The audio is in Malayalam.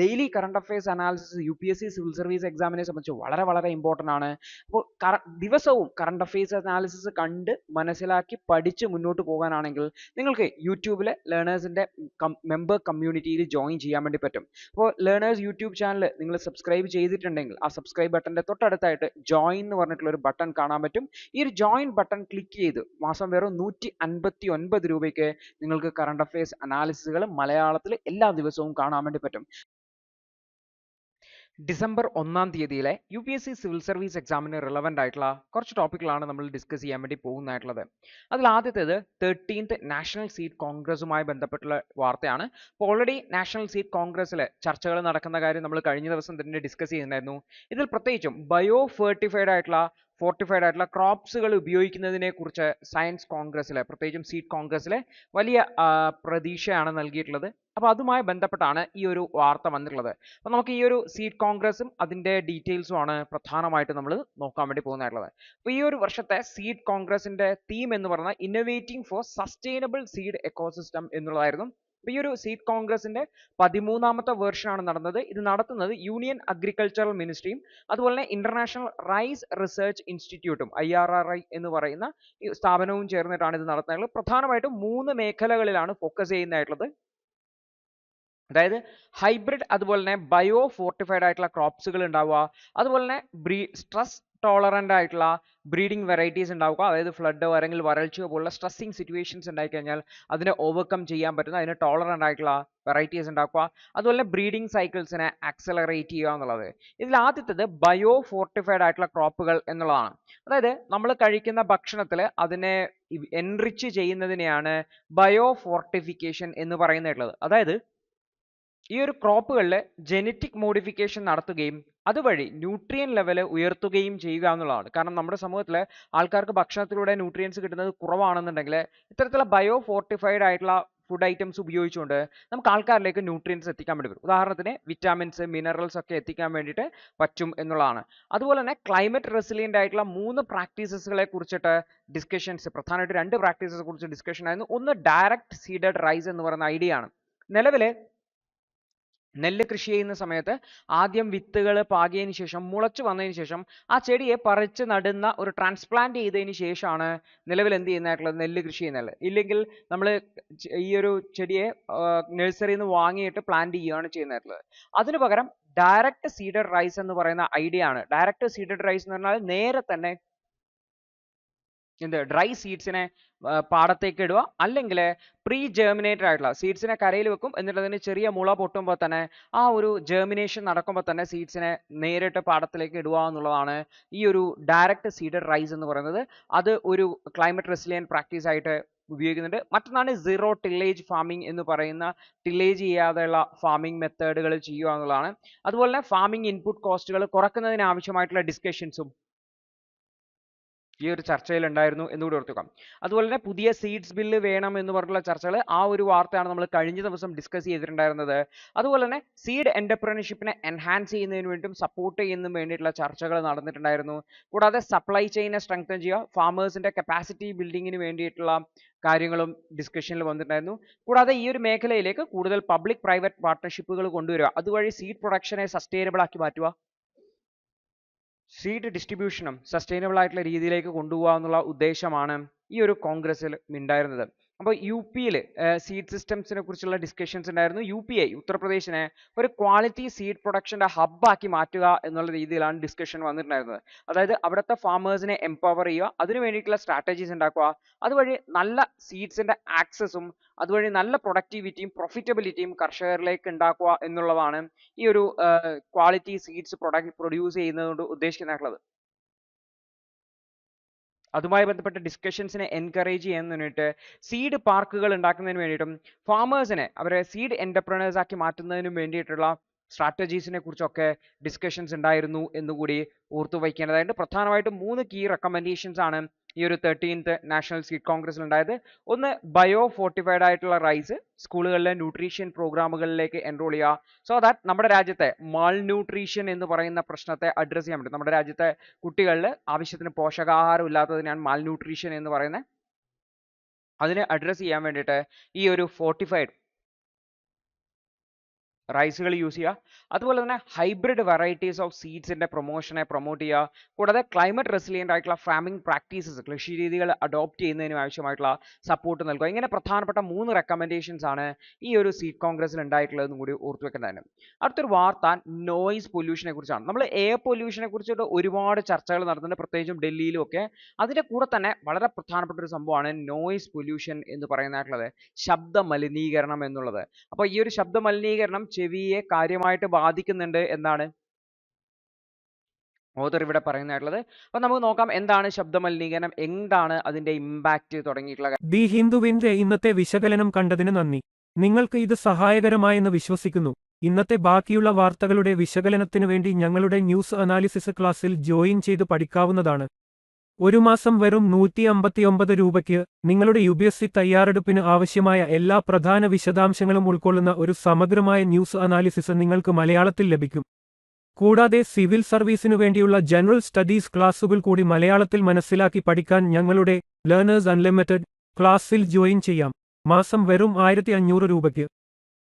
Daily current affairs analysis UPSC civil service എക്സാമിനെ സംബന്ധിച്ച് വളരെ വളരെ ഇമ്പോർട്ടൻ്റ് ആണ്. അപ്പോൾ ദിവസവും കറണ്ട് അഫയേഴ്സ് അനാലിസിസ് കണ്ട് മനസ്സിലാക്കി പഠിച്ച് മുന്നോട്ട് പോകാനാണെങ്കിൽ നിങ്ങൾക്ക് യൂട്യൂബിലെ ലേണേഴ്സിൻ്റെ മെമ്പർ കമ്മ്യൂണിറ്റിയിൽ ജോയിൻ ചെയ്യാൻ വേണ്ടി പറ്റും. അപ്പോൾ ലേണേഴ്സ് യൂട്യൂബ് ചാനൽ നിങ്ങൾ സബ്സ്ക്രൈബ് ചെയ്തിട്ടുണ്ടെങ്കിൽ ആ സബ്സ്ക്രൈബ് ബട്ടൻ്റെ തൊട്ടടുത്തായിട്ട് ജോയിൻ എന്ന് പറഞ്ഞിട്ടുള്ള ഒരു ബട്ടൺ കാണാൻ പറ്റും. ഈ ഒരു ജോയിൻ ബട്ടൺ ക്ലിക്ക് ചെയ്ത് മാസം വെറും 159 രൂപയ്ക്ക് നിങ്ങൾക്ക് കറണ്ട് അഫയേഴ്സ് അനാലിസിസുകൾ മലയാളത്തിൽ എല്ലാ ദിവസവും കാണാൻ വേണ്ടി പറ്റും. ഡിസംബർ 1-ാം തീയതിയിലെ UPSC സിവിൽ സർവീസ് എക്സാമിന് റിലവൻ്റ് ആയിട്ടുള്ള കുറച്ച് ടോപ്പിക്കുകളാണ് നമ്മൾ ഡിസ്കസ് ചെയ്യാൻ വേണ്ടി പോകുന്നതായിട്ടുള്ളത്. അതിൽ ആദ്യത്തേത് 13th നാഷണൽ സീറ്റ് കോൺഗ്രസുമായി ബന്ധപ്പെട്ടുള്ള വാർത്തയാണ്. അപ്പോൾ ഓൾറെഡി നാഷണൽ സീറ്റ് കോൺഗ്രസ്സിൽ ചർച്ചകൾ നടക്കുന്ന കാര്യം നമ്മൾ കഴിഞ്ഞ ദിവസം തന്നെ ഡിസ്കസ് ചെയ്യുന്നുണ്ടായിരുന്നു. ഇതിൽ പ്രത്യേകിച്ചും ബയോ ഫോർട്ടിഫൈഡ് ആയിട്ടുള്ള ക്രോപ്സുകൾ ഉപയോഗിക്കുന്നതിനെ കുറിച്ച് സയൻസ് കോൺഗ്രസ്സിലെ പ്രത്യേകിച്ചും സീറ്റ് കോൺഗ്രസ്സിലെ വലിയ പ്രതീക്ഷയാണ് നൽകിയിട്ടുള്ളത്. അപ്പോൾ അതുമായി ബന്ധപ്പെട്ടാണ് ഈ ഒരു വാർത്ത വന്നിട്ടുള്ളത്. അപ്പോൾ നമുക്ക് ഈ ഒരു സീറ്റ് കോൺഗ്രസും അതിൻ്റെ ഡീറ്റെയിൽസും ആണ് പ്രധാനമായിട്ട് നമ്മൾ നോക്കാൻ വേണ്ടി പോകുന്നതായിട്ടുള്ളത്. അപ്പോൾ ഈ ഒരു വർഷത്തെ സീഡ് കോൺഗ്രസിൻ്റെ തീം എന്ന് പറയുന്നത് innovating four sustainable seed ecosystem എന്നുള്ളതായിരുന്നു. അപ്പോൾ ഈ ഒരു സീഡ് കോൺഗ്രസിൻ്റെ 13ാമത്തെ വേർഷനാണ് നടന്നത്. ഇത് നടത്തുന്നത് യൂണിയൻ അഗ്രികൾച്ചറൽ മിനിസ്ട്രിയും അതുപോലെ തന്നെ ഇന്റർനാഷണൽ റൈസ് റിസർച്ച് ഇൻസ്റ്റിറ്റ്യൂട്ടും IRRI എന്ന് പറയുന്ന ഈ സ്ഥാപനവും ചേർന്നിട്ടാണ് ഇത് നടത്തുന്നത്. പ്രധാനമായിട്ടും 3 മേഖലകളിലാണ് ഫോക്കസ് ചെയ്യുന്നതായിട്ടുള്ളത്. അതായത് ഹൈബ്രിഡ് അതുപോലെ തന്നെ ബയോ ഫോർട്ടിഫൈഡ് ആയിട്ടുള്ള ക്രോപ്സുകൾ ഉണ്ടാവുക, അതുപോലെ തന്നെ സ്ട്രെസ് ടോളറൻ്റ് ആയിട്ടുള്ള ബ്രീഡിംഗ് വെറൈറ്റീസ് ഉണ്ടാവുക, അതായത് ഫ്ലഡോ അല്ലെങ്കിൽ വരൾച്ചയോ പോലുള്ള സ്ട്രെസ്സിങ് സിറ്റുവേഷൻസ് ഉണ്ടായിക്കഴിഞ്ഞാൽ അതിനെ ഓവർകം ചെയ്യാൻ പറ്റുന്ന അതിന് ടോളറൻ്റ് ആയിട്ടുള്ള വെറൈറ്റീസ് ഉണ്ടാക്കുക, അതുപോലെ ബീഡിംഗ് സൈക്കിൾസിനെ ആക്സലറേറ്റ് ചെയ്യുക എന്നുള്ളത്. ഇതിൽ ആദ്യത്തേത് ബയോ ഫോർട്ടിഫൈഡ് ആയിട്ടുള്ള ക്രോപ്പുകൾ എന്നുള്ളതാണ്. അതായത് നമ്മൾ കഴിക്കുന്ന ഭക്ഷണത്തിൽ അതിനെ എൻറിച്ച് ചെയ്യുന്നതിനെയാണ് ബയോ ഫോർട്ടിഫിക്കേഷൻ എന്ന് പറയുന്നത്. അതായത് ഈ ഒരു ക്രോപ്പുകളിൽ ജനറ്റിക് മോഡിഫിക്കേഷൻ നടത്തുകയും അതുവഴി ന്യൂട്രിയൻ ലെവൽ ഉയർത്തുകയും ചെയ്യുക എന്നുള്ളതാണ്. കാരണം നമ്മുടെ സമൂഹത്തിൽ ആൾക്കാർക്ക് ഭക്ഷണത്തിലൂടെ ന്യൂട്രിയൻസ് കിട്ടുന്നത് കുറവാണെന്നുണ്ടെങ്കിൽ ഇത്തരത്തിലുള്ള ബയോ ഫോർട്ടിഫൈഡ് ആയിട്ടുള്ള ഫുഡ് ഐറ്റംസ് ഉപയോഗിച്ചുകൊണ്ട് നമുക്ക് ആൾക്കാരിലേക്ക് ന്യൂട്രിയൻസ് എത്തിക്കാൻ വേണ്ടി വരും. ഉദാഹരണത്തിന് വിറ്റാമിൻസ്, മിനറൽസ് ഒക്കെ എത്തിക്കാൻ വേണ്ടിയിട്ട് പറ്റും എന്നുള്ളതാണ്. അതുപോലെ തന്നെ ക്ലൈമറ്റ് റെസിലിയൻ്റ് ആയിട്ടുള്ള 3 പ്രാക്ടീസസുകളെ കുറിച്ചിട്ട് ഡിസ്കഷൻസ്, പ്രധാനമായിട്ട് 2 പ്രാക്ടീസസ് കുറിച്ച് ഡിസ്കഷൻ ആയിരുന്നു. ഒന്ന് ഡയറക്റ്റ് സീഡഡ് റൈസ് എന്ന് പറയുന്ന ഐഡിയ ആണ്. നിലവിൽ നെല്ല് കൃഷി ചെയ്യുന്ന സമയത്ത് ആദ്യം വിത്തുകൾ പാകിയതിന് ശേഷം മുളച്ചു വന്നതിന് ശേഷം ആ ചെടിയെ പറിച്ച് നടുന്ന ഒരു ട്രാൻസ്പ്ലാന്റ് ചെയ്തതിന് ശേഷമാണ് നിലവിൽ എന്ത് ചെയ്യുന്നതായിട്ടുള്ളത് നെല്ല് കൃഷി ചെയ്യുന്നത്. ഇല്ലെങ്കിൽ നമ്മൾ ഈ ഒരു ചെടിയെ നഴ്സറിയിൽ നിന്ന് വാങ്ങിയിട്ട് പ്ലാന്റ് ചെയ്യുകയാണ് ചെയ്യുന്നതായിട്ടുള്ളത്. അതിനു പകരം ഡയറക്റ്റ് സീഡഡ് റൈസ് എന്ന് പറയുന്ന ഐഡിയ ആണ്. ഡയറക്റ്റ് സീഡഡ് റൈസ് എന്ന് പറഞ്ഞാൽ നേരെ തന്നെ ഡ്രൈ സീഡ്സിനെ പാടത്തേക്ക് ഇടുക, അല്ലെങ്കിൽ പ്രീ ജേർമിനേറ്റഡ് ആയിട്ടുള്ള സീഡ്സിനെ കരയിൽ വെക്കും, എന്നിട്ട് അതിന് ചെറിയ മുള പൊട്ടുമ്പോൾ തന്നെ ആ ഒരു ജേർമിനേഷൻ നടക്കുമ്പോൾ തന്നെ സീഡ്സിനെ നേരിട്ട് പാടത്തിലേക്ക് ഇടുക എന്നുള്ളതാണ് ഈ ഒരു ഡയറക്റ്റ് സീഡഡ് റൈസ് എന്ന് പറയുന്നത്. അത് ഒരു ക്ലൈമറ്റ് റെസിലിയൻറ്റ് പ്രാക്ടീസ് ആയിട്ട് ഉപയോഗിക്കുന്നുണ്ട്. മറ്റൊന്നാണ് സീറോ ടില്ലേജ് ഫാമിംഗ് എന്ന് പറയുന്ന ടില്ലേജ് ചെയ്യാതെയുള്ള ഫാമിംഗ് മെത്തേഡുകൾ ചെയ്യുക എന്നുള്ളതാണ്. അതുപോലെ തന്നെ ഫാമിംഗ് ഇൻപുട്ട് കോസ്റ്റുകൾ കുറയ്ക്കുന്നതിന് ആവശ്യമായിട്ടുള്ള ഡിസ്കഷൻസും ഈ ഒരു ചർച്ചയിൽ ഉണ്ടായിരുന്നു എന്നുകൂടി ഓർത്തുക. അതുപോലെ തന്നെ പുതിയ സീഡ്സ് ബില്ല് വേണം എന്ന് പറഞ്ഞിട്ടുള്ള ചർച്ചകൾ, ആ ഒരു വാർത്തയാണ് നമ്മൾ കഴിഞ്ഞ ദിവസം ഡിസ്കസ് ചെയ്തിട്ടുണ്ടായിരുന്നത്. അതുപോലെ തന്നെ സീഡ് എന്റർപ്രണർഷിപ്പിനെ എൻഹാൻസ് ചെയ്യുന്നതിന് വേണ്ടിയും സപ്പോർട്ട് ചെയ്യുന്നതിന് വേണ്ടിയിട്ടുള്ള ചർച്ചകൾ നടന്നിട്ടുണ്ടായിരുന്നു. കൂടാതെ സപ്ലൈ ചെയിനെ സ്ട്രെങ്തൻ ചെയ്യുക, ഫാമേഴ്സിന്റെ കപ്പാസിറ്റി ബിൽഡിങ്ങിന് വേണ്ടിയിട്ടുള്ള കാര്യങ്ങളും ഡിസ്കഷനിൽ വന്നിട്ടുണ്ടായിരുന്നു. കൂടാതെ ഈ ഒരു മേഖലയിലേക്ക് കൂടുതൽ പബ്ലിക് പ്രൈവറ്റ് പാർട്ട്ണർഷിപ്പുകൾ കൊണ്ടുവരിക, അതുവഴി സീഡ് പ്രൊഡക്ഷനെ സസ്റ്റൈനബിൾ ആക്കി മാറ്റുക, സീഡ് ഡിസ്ട്രിബ്യൂഷനും സസ്റ്റൈനബിൾ ആയിട്ടുള്ള രീതിയിലേക്ക് കൊണ്ടുപോകുക എന്നുള്ള ഉദ്ദേശമാണ് ഈ ഒരു കോൺഗ്രസിൽ ഉണ്ടായിരുന്നത്. അപ്പോൾ UPയിൽ സീഡ് സിസ്റ്റംസിനെ കുറിച്ചുള്ള ഡിസ്കഷൻസ് ഉണ്ടായിരുന്നു. UPI ഉത്തർപ്രദേശിനെ ഒരു ക്വാളിറ്റി സീഡ് പ്രൊഡക്ഷൻ്റെ ഹബ്ബാക്കി മാറ്റുക എന്നുള്ള രീതിയിലാണ് ഡിസ്കഷൻ വന്നിട്ടുണ്ടായിരുന്നത്. അതായത് അവിടുത്തെ ഫാമേഴ്സിനെ എംപവർ ചെയ്യുക, അതിന് വേണ്ടിയിട്ടുള്ള സ്ട്രാറ്റജീസ് ഉണ്ടാക്കുക, അതുവഴി നല്ല സീഡ്സിൻ്റെ ആക്സസും അതുവഴി നല്ല പ്രൊഡക്ടിവിറ്റിയും പ്രോഫിറ്റബിലിറ്റിയും കർഷകരിലേക്ക് ഉണ്ടാക്കുക എന്നുള്ളതാണ് ഈ ഒരു ക്വാളിറ്റി സീഡ്സ് പ്രൊഡ്യൂസ് ചെയ്യുന്നതുകൊണ്ട് ഉദ്ദേശിക്കുന്നതായിട്ടുള്ളത്. അതുമായി ബന്ധപ്പെട്ട ഡിസ്കഷൻസിനെ എൻകറേജ് ചെയ്യാൻ വേണ്ടിയിട്ട് സീഡ് പാർക്കുകൾ ഉണ്ടാക്കുന്നതിന് വേണ്ടിയിട്ടും ഫാമേഴ്സിനെ അവരെ സീഡ് എന്റർപ്രണേഴ്സ് ആക്കി മാറ്റുന്നതിനും വേണ്ടിയിട്ടുള്ള സ്ട്രാറ്റജീസിനെ കുറിച്ചൊക്കെ ഡിസ്കഷൻസ് ഉണ്ടായിരുന്നു എന്നുകൂടി ഓർത്തു വയ്ക്കേണ്ടതായിട്ട്. പ്രധാനമായിട്ടും 3 കീ റെക്കമെൻഡേഷൻസ് ആണ് ഈ ഒരു 13th നാഷണൽ സീഡ് കോൺഗ്രസിൽ ഉണ്ടായത്. ഒന്ന്, ബയോ ഫോർട്ടിഫൈഡ് ആയിട്ടുള്ള റൈസ് സ്കൂളുകളിലെ ന്യൂട്രീഷൻ പ്രോഗ്രാമുകളിലേക്ക് എൻറോൾ ചെയ്യുക, സോ ദാറ്റ് നമ്മുടെ രാജ്യത്തെ മാൾ ന്യൂട്രീഷൻ എന്ന് പറയുന്ന പ്രശ്നത്തെ അഡ്രസ് ചെയ്യാൻ പറ്റും. നമ്മുടെ രാജ്യത്തെ കുട്ടികളിൽ ആവശ്യത്തിന് പോഷകാഹാരം ഇല്ലാത്തതിനാണ് മാൽ ന്യൂട്രീഷൻ എന്ന് പറയുന്നത്. അതിനെ അഡ്രസ് ചെയ്യാൻ വേണ്ടിയിട്ട് ഈ ഒരു ഫോർട്ടിഫൈഡ് റൈസുകൾ യൂസ് ചെയ്യുക. അതുപോലെ തന്നെ ഹൈബ്രിഡ് വെറൈറ്റീസ് ഓഫ് സീഡ്സിന്റെ പ്രൊമോഷനെ പ്രൊമോട്ട് ചെയ്യുക. കൂടാതെ ക്ലൈമറ്റ് റെസിലിയന്റ് ആയിട്ടുള്ള ഫാമിംഗ് പ്രാക്ടീസസ് കൃഷി രീതികൾ അഡോപ്റ്റ് ചെയ്യുന്നതിനും ആവശ്യമായിട്ടുള്ള സപ്പോർട്ട് നൽകുക. ഇങ്ങനെ പ്രധാനപ്പെട്ട 3 റെക്കമെൻഡേഷൻസ് ആണ് ഈ ഒരു സീഡ് കോൺഗ്രസിൽ ഉണ്ടായിട്ടുള്ളതെന്നും കൂടി ഓർത്തു വെക്കേണ്ടതാണ്. അടുത്തൊരു വാർത്ത നോയിസ് പൊല്യൂഷനെ കുറിച്ചാണ്. നമ്മൾ എയർ പൊല്യൂഷനെ കുറിച്ചിട്ട് ഒരുപാട് ചർച്ചകൾ നടത്തുന്നുണ്ട്, പ്രത്യേകിച്ചും ഡൽഹിയിലും ഒക്കെ. അതിന്റെ കൂടെ തന്നെ വളരെ പ്രധാനപ്പെട്ട ഒരു സംഭവമാണ് നോയിസ് പൊല്യൂഷൻ എന്ന് പറയുന്നതായിട്ടുള്ളത്, ശബ്ദ മലിനീകരണം എന്നുള്ളത്. അപ്പോൾ ഈ ഒരു ശബ്ദ മലിനീകരണം ചെവിയെ കാര്യമായിട്ട് ബാധിക്കുന്നുണ്ട് എന്നാണ് ഓതർ ഇവിടെ പറയുന്നതായിട്ടുള്ളത്. അപ്പൊ നമുക്ക് നോക്കാം എന്താണ് ശബ്ദ മലിനീകരണം, എന്താണ് അതിന്റെ ഇമ്പാക്റ്റ് തുടങ്ങിയിട്ടുള്ള ദി ഹിന്ദുവിന്റെ ഇന്നത്തെ വിശകലനം കണ്ടതിന് നന്ദി. നിങ്ങൾക്ക് ഇത് സഹായകരമായെന്ന് വിശ്വസിക്കുന്നു. ഇന്നത്തെ ബാക്കിയുള്ള വാർത്തകളുടെ വിശകലനത്തിനു വേണ്ടി ഞങ്ങളുടെ ന്യൂസ് അനാലിസിസ് ക്ലാസ്സിൽ ജോയിൻ ചെയ്ത് പഠിക്കാവുന്നതാണ്. ഒരു മാസം വെറും 159 രൂപയ്ക്ക് നിങ്ങളുടെ UPSC തയ്യാറെടുപ്പിന് ആവശ്യമായ എല്ലാ പ്രധാന വിശദാംശങ്ങളും ഉൾക്കൊള്ളുന്ന ഒരു സമഗ്രമായ ന്യൂസ് അനാലിസിസ് നിങ്ങൾക്ക് മലയാളത്തിൽ ലഭിക്കും. കൂടാതെ സിവിൽ സർവീസിനു വേണ്ടിയുള്ള ജനറൽ സ്റ്റഡീസ് ക്ലാസുകൾ കൂടി മലയാളത്തിൽ മനസ്സിലാക്കി പഠിക്കാൻ ഞങ്ങളുടെ ലേണേഴ്സ് അൺലിമിറ്റഡ് ക്ലാസ്സിൽ ജോയിൻ ചെയ്യാം. മാസം വെറും 1500 രൂപയ്ക്ക്.